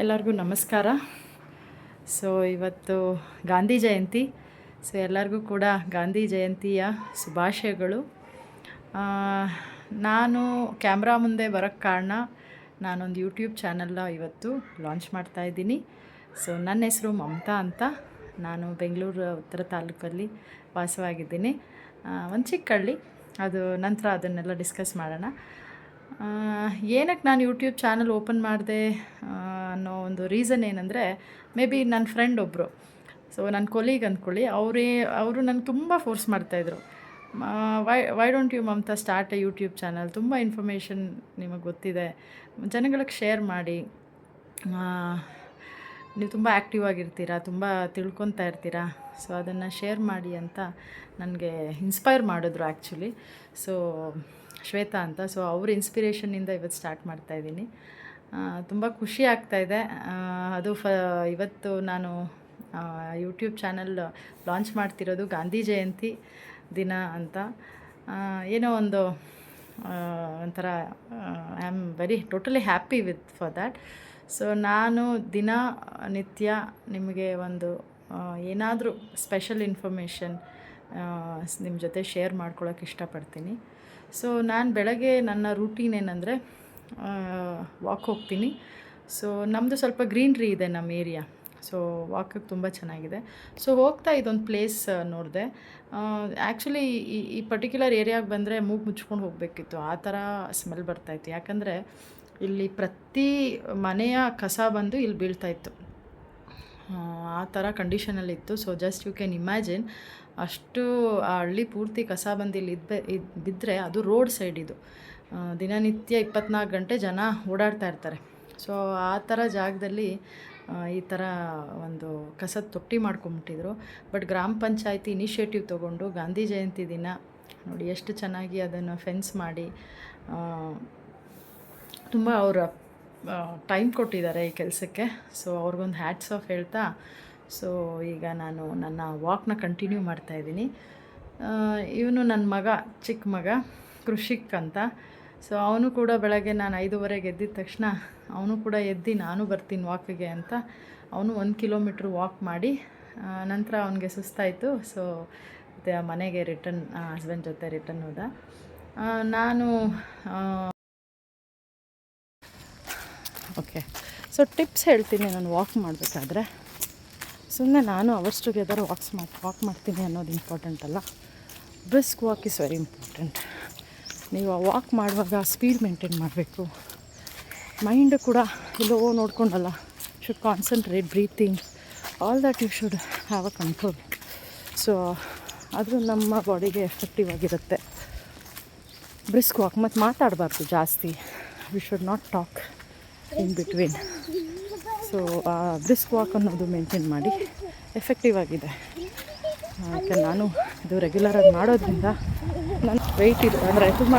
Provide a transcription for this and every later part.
ಎಲ್ಲರಿಗೂ ನಮಸ್ಕಾರ. ಸೊ ಇವತ್ತು ಗಾಂಧಿ ಜಯಂತಿ. ಸೊ ಎಲ್ಲರಿಗೂ ಕೂಡ ಗಾಂಧಿ ಜಯಂತಿಯ ಶುಭಾಶಯಗಳು. ನಾನು ಕ್ಯಾಮ್ರಾ ಮುಂದೆ ಬರೋಕ್ಕೆ ಕಾರಣ, ನಾನೊಂದು ಯೂಟ್ಯೂಬ್ ಚಾನಲ್ನ ಇವತ್ತು ಲಾಂಚ್ ಮಾಡ್ತಾಯಿದ್ದೀನಿ. ಸೊ ನನ್ನ ಹೆಸರು ಮಮತಾ ಅಂತ. ನಾನು ಬೆಂಗಳೂರು ಉತ್ತರ ತಾಲೂಕಲ್ಲಿ ವಾಸವಾಗಿದ್ದೀನಿ. ಒಂದು ಚಿಕ್ಕ ಹಳ್ಳಿ, ಅದು ನಂತರ ಅದನ್ನೆಲ್ಲ ಡಿಸ್ಕಸ್ ಮಾಡೋಣ. ಏನಕ್ಕೆ ನಾನು ಯೂಟ್ಯೂಬ್ ಚಾನಲ್ ಓಪನ್ ಮಾಡಿದೆ ಅನ್ನೋ ಒಂದು ರೀಸನ್ ಏನಂದರೆ, ಮೇ ಬಿ ನನ್ನ ಫ್ರೆಂಡ್ ಒಬ್ಬರು, ಸೊ ನನ್ನ ಕೊಲೀಗ್ ಅಂದ್ಕೊಳ್ಳಿ, ಅವರು ನನಗೆ ತುಂಬ ಫೋರ್ಸ್ ಮಾಡ್ತಾಯಿದ್ರು. Why don't you Mamata start a YouTube channel, ತುಂಬ ಇನ್ಫಾರ್ಮೇಷನ್ ನಿಮಗೆ ಗೊತ್ತಿದೆ, ಜನಗಳಿಗೆ ಶೇರ್ ಮಾಡಿ, ನೀವು ತುಂಬ ಆ್ಯಕ್ಟಿವ್ ಆಗಿರ್ತೀರ, ತುಂಬ ತಿಳ್ಕೊತಾ ಇರ್ತೀರಾ, ಸೊ ಅದನ್ನು ಶೇರ್ ಮಾಡಿ ಅಂತ ನನಗೆ ಇನ್ಸ್ಪೈರ್ ಮಾಡಿದ್ರು ಆ್ಯಕ್ಚುಲಿ. ಸೊ ಶ್ವೇತಾ ಅಂತ. ಸೊ ಅವ್ರ ಇನ್ಸ್ಪಿರೇಷನ್ನಿಂದ ಇವತ್ತು ಸ್ಟಾರ್ಟ್ ಮಾಡ್ತಾಯಿದ್ದೀನಿ. ತುಂಬ ಖುಷಿ ಆಗ್ತಾಯಿದೆ. ಅದು ಇವತ್ತು ನಾನು ಯೂಟ್ಯೂಬ್ ಚಾನಲ್ ಲಾಂಚ್ ಮಾಡ್ತಿರೋದು ಗಾಂಧಿ ಜಯಂತಿ ದಿನ ಅಂತ. ಏನೋ ಒಂಥರ I am very totally happy for that. So ನಾನು ನಿತ್ಯ ನಿಮಗೆ ಒಂದು ಏನಾದರೂ ಸ್ಪೆಷಲ್ ಇನ್ಫಾರ್ಮೇಷನ್ ನಿಮ್ಮ ಜೊತೆ ಶೇರ್ ಮಾಡ್ಕೊಳ್ಳೋಕೆ ಇಷ್ಟಪಡ್ತೀನಿ. ಸೊ ನಾನು ಬೆಳಗ್ಗೆ ನನ್ನ ರೂಟೀನ್ ಏನಂದರೆ, ವಾಕ್ ಹೋಗ್ತೀನಿ. ಸೊ ನಮ್ಮದು ಸ್ವಲ್ಪ ಗ್ರೀನ್ರಿ ಇದೆ ನಮ್ಮ ಏರಿಯಾ, ಸೊ ವಾಕಿಗೆ ತುಂಬ ಚೆನ್ನಾಗಿದೆ. ಸೊ ಹೋಗ್ತಾ ಇದೊಂದು ಪ್ಲೇಸ್ ನೋಡಿದೆ. ಆ್ಯಕ್ಚುಲಿ ಈ ಪರ್ಟಿಕ್ಯುಲರ್ ಏರಿಯಾಗೆ ಬಂದರೆ ಮೂಗು ಮುಚ್ಕೊಂಡು ಹೋಗಬೇಕಿತ್ತು, ಆ ಥರ ಸ್ಮೆಲ್ ಬರ್ತಾಯಿತ್ತು. ಯಾಕಂದರೆ ಇಲ್ಲಿ ಪ್ರತಿ ಮನೆಯ ಕಸ ಬಂದು ಇಲ್ಲಿ ಬೀಳ್ತಾಯಿತ್ತು, ಆ ಥರ ಕಂಡೀಷನಲ್ಲಿತ್ತು. So just you can imagine, ಅಷ್ಟು ಆ ಹಳ್ಳಿ ಪೂರ್ತಿ ಕಸ ಬಂದು ಇಲ್ಲಿ ಬಿದ್ದರೆ, ಅದು ರೋಡ್ ಸೈಡ್ ಇದು. ದಿನನಿತ್ಯ 24 ಗಂಟೆ ಜನ ಓಡಾಡ್ತಾ ಇರ್ತಾರೆ. ಸೊ ಆ ಥರ ಜಾಗದಲ್ಲಿ ಈ ಥರ ಒಂದು ಕಸದ ತೊಟ್ಟಿ ಮಾಡ್ಕೊಂಬಿಟ್ಟಿದ್ರು. ಬಟ್ ಗ್ರಾಮ ಪಂಚಾಯತಿ ಇನಿಷಿಯೇಟಿವ್ ತೊಗೊಂಡು ಗಾಂಧಿ ಜಯಂತಿ ದಿನ ನೋಡಿ ಎಷ್ಟು ಚೆನ್ನಾಗಿ ಅದನ್ನು ಫೆನ್ಸ್ ಮಾಡಿ ತುಂಬ ಅವರ ಟೈಮ್ ಕೊಟ್ಟಿದ್ದಾರೆ ಈ ಕೆಲಸಕ್ಕೆ. ಸೊ ಅವ್ರಿಗೊಂದು ಹ್ಯಾಟ್ಸ್ ಆಫ್ ಹೇಳ್ತಾ, ಸೊ ಈಗ ನಾನು ನನ್ನ ವಾಕ್ನ ಕಂಟಿನ್ಯೂ ಮಾಡ್ತಾಯಿದ್ದೀನಿ. ಇವನು ನನ್ನ ಮಗ, ಚಿಕ್ಕ ಮಗ ಕೃಷಿಕ್ ಅಂತ. ಸೊ ಅವನು ಕೂಡ ಬೆಳಗ್ಗೆ ನಾನು 5:30 ಎದ್ದಿದ ತಕ್ಷಣ ಅವನು ಕೂಡ ಎದ್ದು ನಾನು ಬರ್ತೀನಿ ವಾಕಿಗೆ ಅಂತ ಅವನು 1 ಕಿಲೋಮೀಟ್ರ್ ವಾಕ್ ಮಾಡಿ ನಂತರ ಅವನಿಗೆ ಸುಸ್ತಾಯಿತು. ಸೊ ಮನೆಗೆ ರಿಟರ್ನ್ ಹಸ್ಬೆಂಡ್ ಜೊತೆ ರಿಟರ್ನ್ ಹೋದ. ನಾನು ಓಕೆ, ಸೊ ಟಿಪ್ಸ್ ಹೇಳ್ತೀನಿ. ನಾನು ವಾಕ್ ಮಾಡಬೇಕಾದ್ರೆ ಸುಮ್ಮನೆ ನಾನು ಅವರ್ಸ್ ಟುಗೆದರ್ ವಾಕ್ ಮಾಡ್ತೀನಿ ಅನ್ನೋದು ಇಂಪಾರ್ಟೆಂಟ್ ಅಲ್ಲ. Brisk walk is very important. ನೀವು ಆ ವಾಕ್ ಮಾಡುವಾಗ ಸ್ಪೀಡ್ ಮೇಂಟೈನ್ ಮಾಡಬೇಕು. ಮೈಂಡು ಕೂಡ ಎಲ್ಲೋ ನೋಡ್ಕೊಂಡಲ್ಲ, should concentrate, breathing, all that you should have a control. So ಅದು ನಮ್ಮ ಬಾಡಿಗೆ ಎಫೆಕ್ಟಿವ್ ಆಗಿರುತ್ತೆ. ಬ್ರಿಸ್ಕ್ ವಾಕ್, ಮತ್ತು ಮಾತಾಡಬಾರ್ದು ಜಾಸ್ತಿ. We should not talk in between. So brisk walk ಅನ್ನೋದು ಮೇಂಟೈನ್ ಮಾಡಿ, ಎಫೆಕ್ಟಿವ್ ಆಗಿದೆ. ಯಾಕೆ ನಾನು ಇದು ರೆಗ್ಯುಲರಾಗಿ ಮಾಡೋದ್ರಿಂದ ನನ್ನ ವೆಯ್ಟ್ ಇದೆ, ಅಂದರೆ ತುಂಬ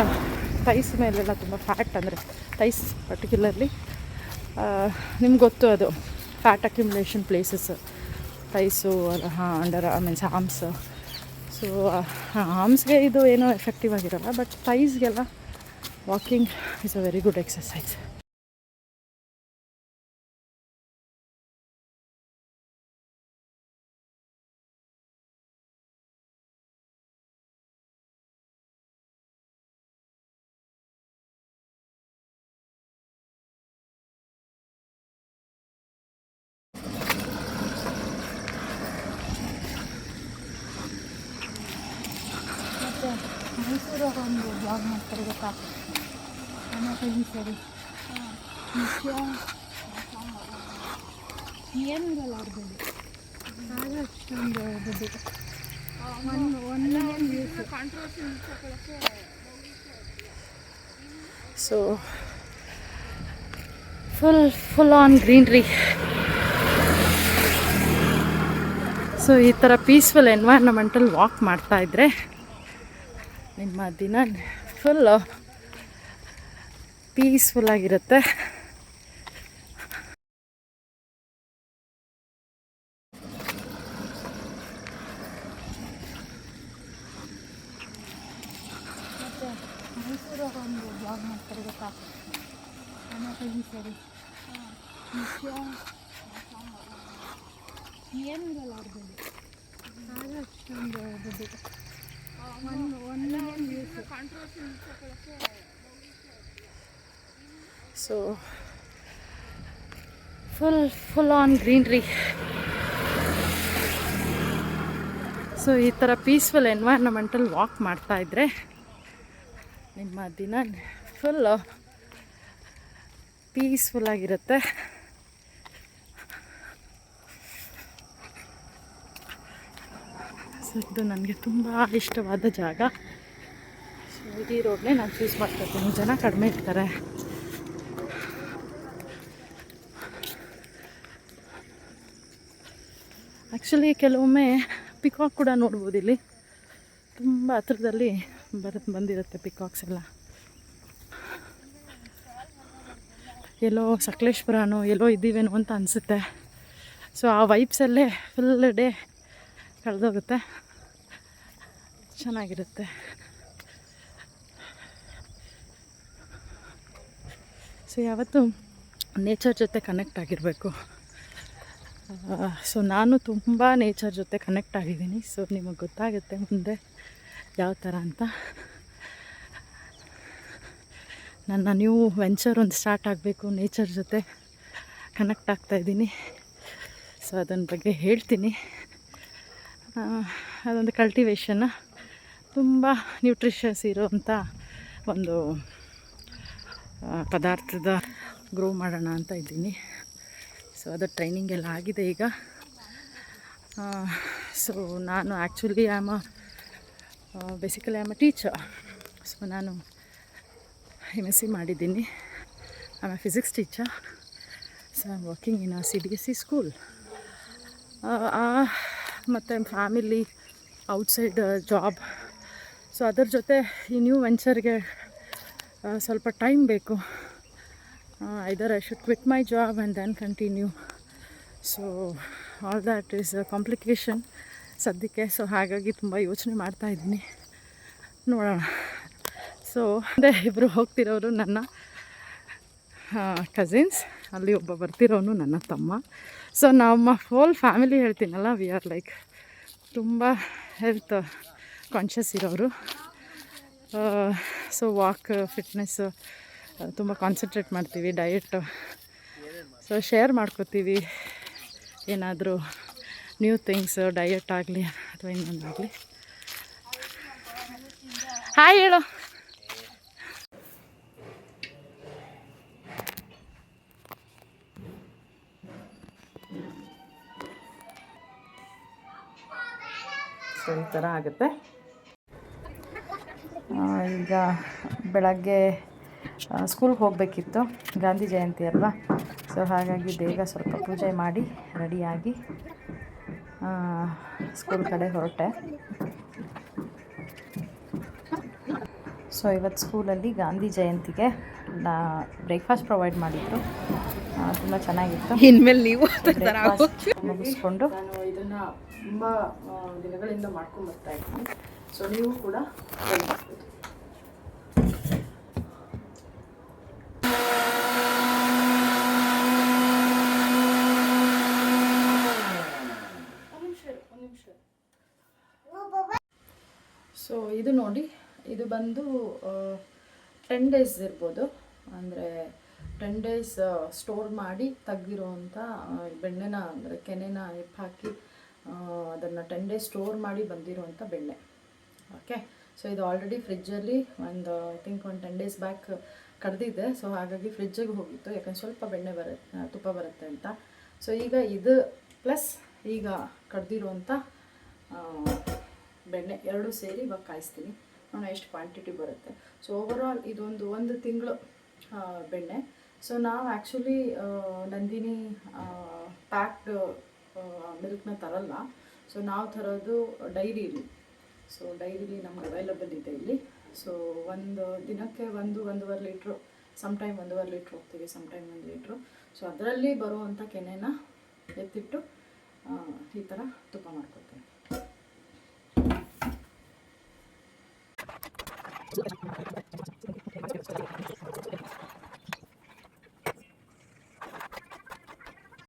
ಥೈಸ್ ಮೇಲೆಲ್ಲ ತುಂಬ ಫ್ಯಾಟ್, ಅಂದರೆ ಥೈಸ್ ಪರ್ಟಿಕ್ಯುಲರ್ಲಿ ನಿಮ್ಗೆ ಗೊತ್ತು, ಅದು fat accumulation places, thighs, under means arms. So ಆರ್ಮ್ಸ್ಗೆ ಇದು ಏನೋ ಎಫೆಕ್ಟಿವ್ ಆಗಿರೋಲ್ಲ, ಬಟ್ ಥೈಸ್ಗೆಲ್ಲ walking is a very good exercise. ಮೈಸೂರವ್ರು ಒಂದು ಬ್ಲಾಗ್ ಮಾಡ್ತಾರೆ ಗೊತ್ತಾ, ಈ ಸರಿ ಏನಿರಲ್ಲ ಅವ್ರದ್ದು, ಆಗ ಅಷ್ಟೊಂದು ದುಡ್ಡು, 1 million views. So full on greenery. So ಈ ಥರ ಪೀಸ್ಫುಲ್ ಎನ್ವೈರ್ನಮೆಂಟಲ್ಲಿ ವಾಕ್ ಮಾಡ್ತಾಯಿದ್ರೆ ನಿಮ್ಮ ದಿನ ಫುಲ್ ಪೀಸ್ಫುಲ್ಲಾಗಿರುತ್ತೆ. ಮತ್ತು ಮೈಸೂರವ್ರು ಒಂದು ಬ್ಲಾಗ್ ಮಾಡ್ತಾರೆ ಗೊತ್ತಾ, ಈ ಸರಿ ಏನೂ ಇರಲ್ಲ ಅವ್ರದ್ದು ಆಗ ಅಷ್ಟೊಂದು ದುಡ್ಡು ಒಂದು so full on greenery. So ಈ ಥರ ಪೀಸ್ಫುಲ್ ಎನ್ವೈರ್ನಮೆಂಟಲ್ಲಿ ವಾಕ್ ಮಾಡ್ತಾಯಿದ್ರೆ ನಿಮ್ಮ ದಿನ ಫುಲ್ ಪೀಸ್ಫುಲ್ಲಾಗಿರುತ್ತೆ. ಸೊ ಇದು ನನಗೆ ತುಂಬ ಇಷ್ಟವಾದ ಜಾಗ. ಸೊ ಈ ರೋಡ್ನೇ ನಾನು ಚೂಸ್ ಮಾಡ್ಕೊತೀನಿ. ಜನ ಕಡಿಮೆ ಇರ್ತಾರೆ. ಆ್ಯಕ್ಚುಲಿ ಕೆಲವೊಮ್ಮೆ ಪಿಕಾಕ್ ಕೂಡ ನೋಡ್ಬೋದು. ಇಲ್ಲಿ ತುಂಬ ಹತ್ರದಲ್ಲಿ ಬಂದಿರುತ್ತೆ ಪಿಕಾಕ್ಸ್ ಎಲ್ಲ. ಎಲ್ಲೋ ಸಕಲೇಶ್ಪುರನೋ ಎಲ್ಲೋ ಇದ್ದೀವೇನೋ ಅಂತ ಅನಿಸುತ್ತೆ. ಸೊ ಆ ವೈಬ್ಸಲ್ಲೇ ಫುಲ್ ಡೇ ಕಳೆದೋಗುತ್ತೆ. ಚೆನ್ನಾಗಿರುತ್ತೆ. ಸೊ ಯಾವತ್ತೂ ನೇಚರ್ ಜೊತೆ ಕನೆಕ್ಟ್ ಆಗಿರಬೇಕು. ಸೊ ನಾನು ತುಂಬ ನೇಚರ್ ಜೊತೆ ಕನೆಕ್ಟ್ ಆಗಿದ್ದೀನಿ. ಸೊ ನಿಮಗೆ ಗೊತ್ತಾಗುತ್ತೆ ಮುಂದೆ ಯಾವ ಥರ ಅಂತ. ನನ್ನ ನ್ಯೂ ವೆಂಚರ್ ಒಂದು ಸ್ಟಾರ್ಟ್ ಆಗಬೇಕು, ನೇಚರ್ ಜೊತೆ ಕನೆಕ್ಟ್ ಆಗ್ತಾಯಿದ್ದೀನಿ. ಸೊ ಅದನ್ನ ಬಗ್ಗೆ ಹೇಳ್ತೀನಿ. ಅದೊಂದು ಕಲ್ಟಿವೇಷನ್ನ ತುಂಬ ನ್ಯೂಟ್ರಿಷಸ್ ಇರೋವಂಥ ಒಂದು ಪದಾರ್ಥದ ಗ್ರೋ ಮಾಡೋಣ ಅಂತ ಇದ್ದೀನಿ. ಸೊ ಅದು ಟ್ರೈನಿಂಗ್ ಎಲ್ಲ ಆಗಿದೆ ಈಗ. ಸೊ ನಾನು actually basically I am a teacher. So ನಾನು MSc ಮಾಡಿದ್ದೀನಿ. I am a physics teacher. So I am working in a CBSE school. ಮತ್ತು ಫ್ಯಾಮಿಲಿ, ಔಟ್ಸೈಡ್ ಜಾಬ್. ಸೊ ಅದರ ಜೊತೆ ಈ ನ್ಯೂ ವೆಂಚರ್ಗೆ ಸ್ವಲ್ಪ ಟೈಮ್ ಬೇಕು. Either I should quit my job and then continue. So all that is complication ಸದ್ಯಕ್ಕೆ. So ಹಾಗಾಗಿ ತುಂಬ ಯೋಚನೆ ಮಾಡ್ತಾಯಿದ್ದೀನಿ. ನೋಡೋಣ. ಸೊ ಅದೇ ಇಬ್ಬರು ಹೋಗ್ತಿರೋರು ನನ್ನ ಕಸಿನ್ಸ್, ಅಲ್ಲಿ ಒಬ್ಬ ಬರ್ತಿರೋನು ನನ್ನ ತಮ್ಮ. ಸೊ ನಮ್ಮ ಹೋಲ್ ಫ್ಯಾಮಿಲಿ ಹೇಳ್ತೀನಲ್ಲ, ವಿ ಆರ್ ಲೈಕ್ ತುಂಬ ಹೆಲ್ತ್ ಕಾನ್ಷಿಯಸ್ ಇರೋರು. ಸೊ ವಾಕ್, ಫಿಟ್ನೆಸ್ಸು ತುಂಬ ಕಾನ್ಸಂಟ್ರೇಟ್ ಮಾಡ್ತೀವಿ. ಡಯಟ್ ಸೊ ಶೇರ್ ಮಾಡ್ಕೋತೀವಿ. ಏನಾದರೂ ನ್ಯೂ ಥಿಂಗ್ಸ್, ಡಯಟ್ ಆಗಲಿ ಅಥವಾ ಇನ್ನೊಂದಾಗಲಿ. ಹಾಯ್ ಹೇಳು. ಸೊ ಈ ಥರ ಆಗುತ್ತೆ. ಈಗ ಬೆಳಗ್ಗೆ ಸ್ಕೂಲ್ಗೆ ಹೋಗಬೇಕಿತ್ತು, ಗಾಂಧಿ ಜಯಂತಿ ಅಲ್ವಾ. ಸೊ ಹಾಗಾಗಿ ಬೇಗ ಸ್ವಲ್ಪ ಪೂಜೆ ಮಾಡಿ ರೆಡಿಯಾಗಿ ಸ್ಕೂಲ್ ಕಡೆ ಹೊರಟೆ. ಸೊ ಇವತ್ತು ಸ್ಕೂಲಲ್ಲಿ ಗಾಂಧಿ ಜಯಂತಿಗೆ ಬ್ರೇಕ್ಫಾಸ್ಟ್ ಪ್ರೊವೈಡ್ ಮಾಡಿದ್ರು. ತುಂಬ ಚೆನ್ನಾಗಿತ್ತು. ಇನ್ಮೇಲೆ ನೀವು ಮುಗಿಸ್ಕೊಂಡು ನಾನು ಇದನ್ನು ತುಂಬ ದಿನಗಳಿಂದ ಮಾಡ್ಕೊಂಡು ಬರ್ತಾ ಇದ್ದೀನಿ. ಸೊ ನೀವು ಕೂಡ ಮಾಡ್ಬೋದು. ಸೊ ಇದು ನೋಡಿ, ಇದು ಬಂದು 10 days ಇರ್ಬೋದು. ಅಂದರೆ 10 days ಸ್ಟೋರ್ ಮಾಡಿ ತೆಗ್ದಿರೋವಂಥ ಬೆಣ್ಣೆನ, ಅಂದರೆ ಕೆನೆನ ಹಾಕಿ ಅದನ್ನು 10 days ಸ್ಟೋರ್ ಮಾಡಿ ಬಂದಿರೋವಂಥ ಬೆಣ್ಣೆ. ಓಕೆ. ಸೊ ಇದು ಆಲ್ರೆಡಿ ಫ್ರಿಜ್ಜಲ್ಲಿ ಒಂದು ಐ ಥಿಂಕ್ ಒಂದು 10 days ಬ್ಯಾಕ್ ಕಡ್ದಿದ್ದೆ. ಸೊ ಹಾಗಾಗಿ ಫ್ರಿಜ್ಜಿಗೆ ಹೋಗಿತ್ತು, ಯಾಕಂದ್ರೆ ಸ್ವಲ್ಪ ಬೆಣ್ಣೆ ತುಪ್ಪ ಬರುತ್ತೆ ಅಂತ. ಸೊ ಈಗ ಇದು ಪ್ಲಸ್ ಈಗ ಕಡ್ದಿರೋವಂಥ ಬೆಣ್ಣೆ ಎರಡೂ ಸೇರಿ ಇವಾಗ ಕಾಯಿಸ್ತೀನಿ. ನೋಡೋಣ ಎಷ್ಟು ಕ್ವಾಂಟಿಟಿ ಬರುತ್ತೆ. ಸೊ ಓವರಾಲ್ ಇದೊಂದು 1 ತಿಂಗಳು ಬೆಣ್ಣೆ. ಸೊ ನಾವು ಆ್ಯಕ್ಚುಲಿ ನಂದಿನಿ ಪ್ಯಾಕ್ಡ್ ಮಿಲ್ಕ್ನ ತರಲ್ಲ. ಸೊ ನಾವು ತರೋದು ಡೈರಿಲಿ. ಸೊ ಡೈರಿಲಿ ನಮ್ಗೆ ಅವೈಲಬಲ್ ಇದೆ ಇಲ್ಲಿ. ಸೊ ಒಂದು ದಿನಕ್ಕೆ 1-1.5 ಲೀಟ್ರು, ಸಮ್ಟೈಮ್ 1.5 ಲೀಟ್ರ್ ಹೋಗ್ತೀವಿ, ಸಮ್ಟೈಮ್ 1 ಲೀಟ್ರು. ಸೊ ಅದರಲ್ಲಿ ಬರುವಂಥ ಕೆನೆನ ಎತ್ತಿಟ್ಟು ಈ ಥರ ತುಪ್ಪ ಮಾಡ್ಕೊತೀನಿ.